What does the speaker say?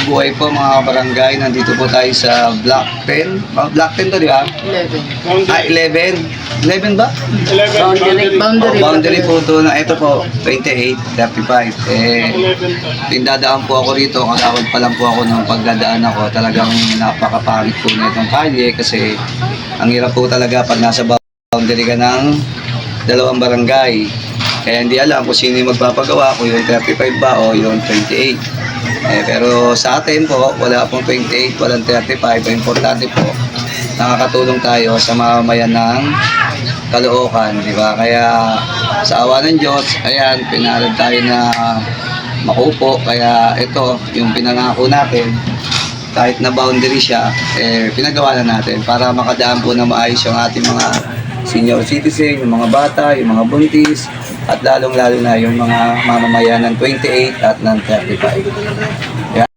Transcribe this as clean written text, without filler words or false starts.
mabuhay po mga kabarangay. Nandito po tayo sa Block 10. Block 10 to, di ba? 11. 11. 11 ba? Boundary po to na ito po, 28, 35. Pindadaan po ako rito. Kakawad pa lang po ako nung pagdadaan ako. Talagang napakapangit po na itong kalye kasi ang hirap po talaga pag nasa boundary ka ng dalawang barangay. Kaya hindi alam kung sino yung magpapagawa, kung yung 35 ba o yung 28. Pero sa atin po, wala pong 28, walang 35. Importante po, nakakatulong tayo sa mamamayan ng Caloocan, di ba? Kaya sa awa ng Diyos, ayan, pinalad tayo na makupo. Kaya ito, yung pinangako natin, kahit na boundary siya, pinagawa na natin para makadaan po na maayos yung ating mga senior citizen, yung mga bata, yung mga buntis, at lalong-lalo na yung mga mamamayan ng 28 at ng 35.